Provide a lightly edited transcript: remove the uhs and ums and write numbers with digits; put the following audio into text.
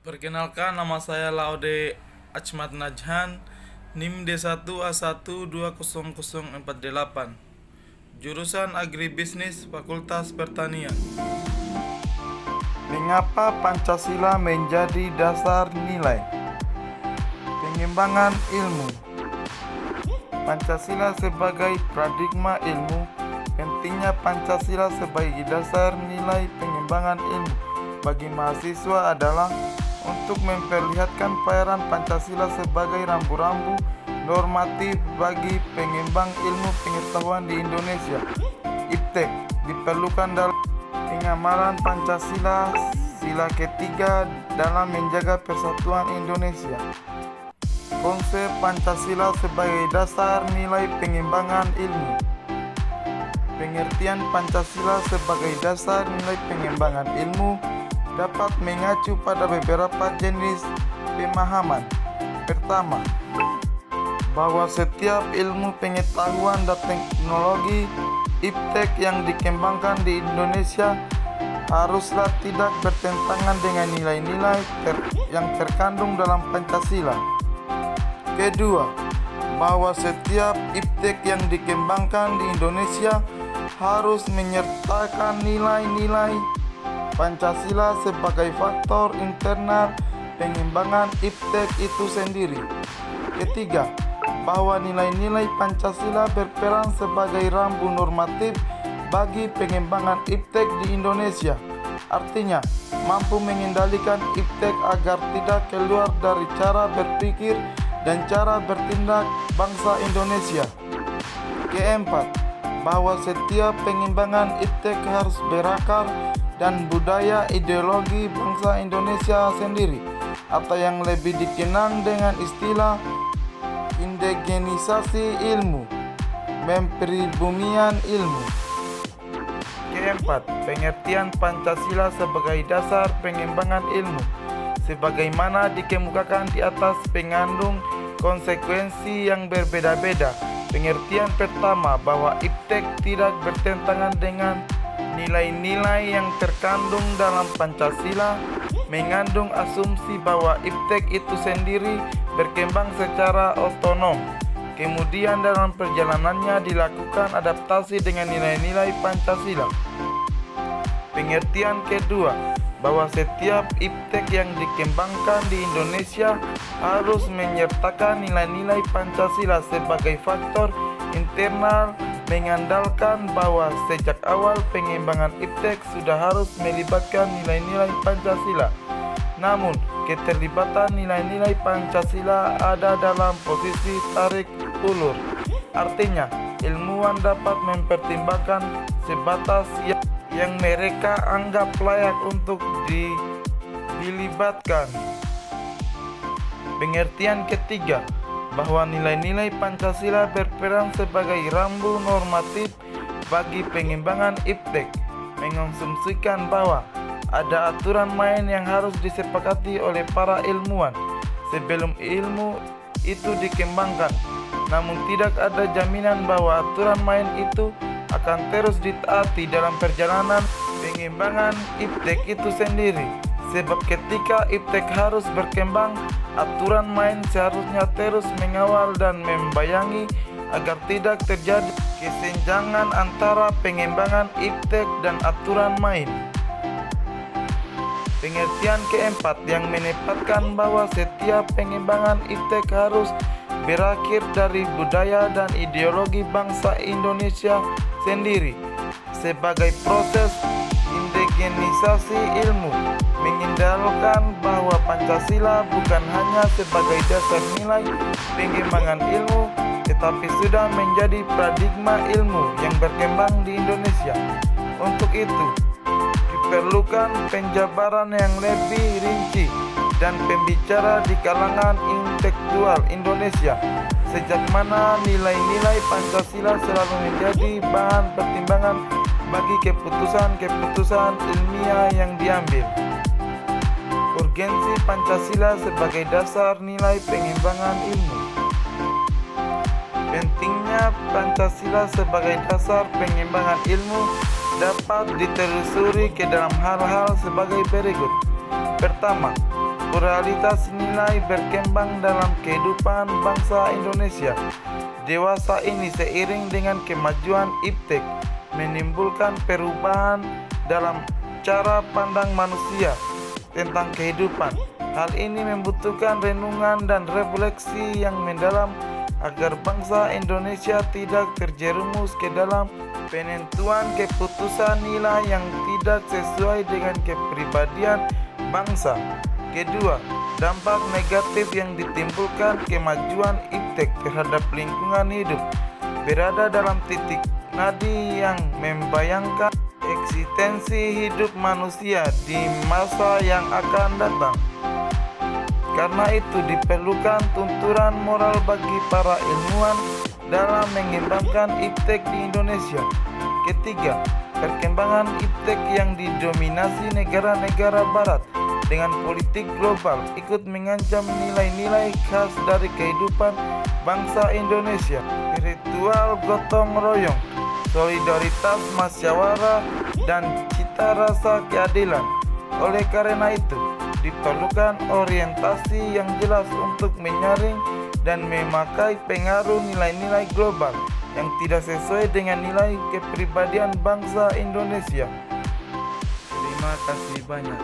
Perkenalkan, nama saya Laude Achmat Najhan, NIM D1A1200048, jurusan Agribisnis Fakultas Pertanian. Mengapa Pancasila menjadi dasar nilai? Pengembangan ilmu. Pancasila sebagai paradigma ilmu. Pentingnya Pancasila sebagai dasar nilai pengembangan ilmu bagi mahasiswa adalah untuk memperlihatkan peran Pancasila sebagai rambu-rambu normatif bagi pengembang ilmu pengetahuan di Indonesia. IPTEK diperlukan dalam pengamalan Pancasila sila ketiga dalam menjaga persatuan Indonesia. Konsep Pancasila sebagai dasar nilai pengembangan ilmu. Pengertian Pancasila sebagai dasar nilai pengembangan ilmu dapat mengacu pada beberapa jenis pemahaman. Pertama, bahwa setiap ilmu pengetahuan dan teknologi IPTEK yang dikembangkan di Indonesia haruslah tidak bertentangan dengan nilai-nilai yang terkandung dalam Pancasila. Kedua, bahwa setiap IPTEK yang dikembangkan di Indonesia harus menyertakan nilai-nilai Pancasila sebagai faktor internal pengembangan IPTEK itu sendiri. Ketiga, bahwa nilai-nilai Pancasila berperan sebagai rambu normatif bagi pengembangan IPTEK di Indonesia. Artinya, mampu mengendalikan IPTEK agar tidak keluar dari cara berpikir dan cara bertindak bangsa Indonesia. Keempat, bahwa setiap pengembangan IPTEK harus berakar dan budaya ideologi bangsa Indonesia sendiri, atau yang lebih dikenal dengan istilah indigenisasi ilmu, mempribumian ilmu. Keempat, pengertian Pancasila sebagai dasar pengembangan ilmu sebagaimana dikemukakan di atas mengandung konsekuensi yang berbeda-beda. Pengertian pertama, bahwa IPTEK tidak bertentangan dengan nilai-nilai yang terkandung dalam Pancasila, mengandung asumsi bahwa IPTEK itu sendiri berkembang secara otonom. Kemudian dalam perjalanannya dilakukan adaptasi dengan nilai-nilai Pancasila. Pengertian kedua, bahwa setiap IPTEK yang dikembangkan di Indonesia harus menyertakan nilai-nilai Pancasila sebagai faktor internal, mengandalkan bahwa sejak awal pengembangan IPTEK sudah harus melibatkan nilai-nilai Pancasila. Namun, keterlibatan nilai-nilai Pancasila ada dalam posisi tarik ulur. Artinya, ilmuwan dapat mempertimbangkan sebatas yang mereka anggap layak untuk dilibatkan. Pengertian ketiga, bahwa nilai-nilai Pancasila berperan sebagai rambu normatif bagi pengembangan IPTEK, mengonsumsikan bahwa ada aturan main yang harus disepakati oleh para ilmuwan sebelum ilmu itu dikembangkan. Namun tidak ada jaminan bahwa aturan main itu akan terus ditaati dalam perjalanan pengembangan IPTEK itu sendiri. Sebab ketika IPTEK harus berkembang, aturan main seharusnya terus mengawal dan membayangi agar tidak terjadi kesenjangan antara pengembangan IPTEK dan aturan main. Pengertian keempat, yang menempatkan bahwa setiap pengembangan IPTEK harus berakhir dari budaya dan ideologi bangsa Indonesia sendiri sebagai proses indigenisasi ilmu, mengindahkan bahwa Pancasila bukan hanya sebagai dasar nilai pengembangan ilmu, tetapi sudah menjadi paradigma ilmu yang berkembang di Indonesia. Untuk itu, diperlukan penjabaran yang lebih rinci dan pembicara di kalangan intelektual Indonesia, sejak mana nilai-nilai Pancasila selalu menjadi bahan pertimbangan bagi keputusan-keputusan ilmiah yang diambil. Urgensi Pancasila sebagai dasar nilai pengembangan ilmu. Pentingnya Pancasila sebagai dasar pengembangan ilmu dapat ditelusuri ke dalam hal-hal sebagai berikut. Pertama, pluralitas nilai berkembang dalam kehidupan bangsa Indonesia. Dewasa ini seiring dengan kemajuan iptek menimbulkan perubahan dalam cara pandang manusia tentang kehidupan. Hal ini membutuhkan renungan dan refleksi yang mendalam agar bangsa Indonesia tidak terjerumus ke dalam penentuan keputusan nilai yang tidak sesuai dengan kepribadian bangsa. Kedua, dampak negatif yang ditimbulkan kemajuan iptek terhadap lingkungan hidup berada dalam titik nadi yang membayangkan eksistensi hidup manusia di masa yang akan datang. Karena itu diperlukan tuntunan moral bagi para ilmuwan dalam mengembangkan iptek di Indonesia. Ketiga, perkembangan iptek yang didominasi negara-negara barat dengan politik global ikut mengancam nilai-nilai khas dari kehidupan bangsa Indonesia. Spiritual gotong royong, solidaritas musyawarah, dan cita rasa keadilan. Oleh karena itu, diperlukan orientasi yang jelas untuk menyaring dan memakai pengaruh nilai-nilai global yang tidak sesuai dengan nilai kepribadian bangsa Indonesia. Terima kasih banyak.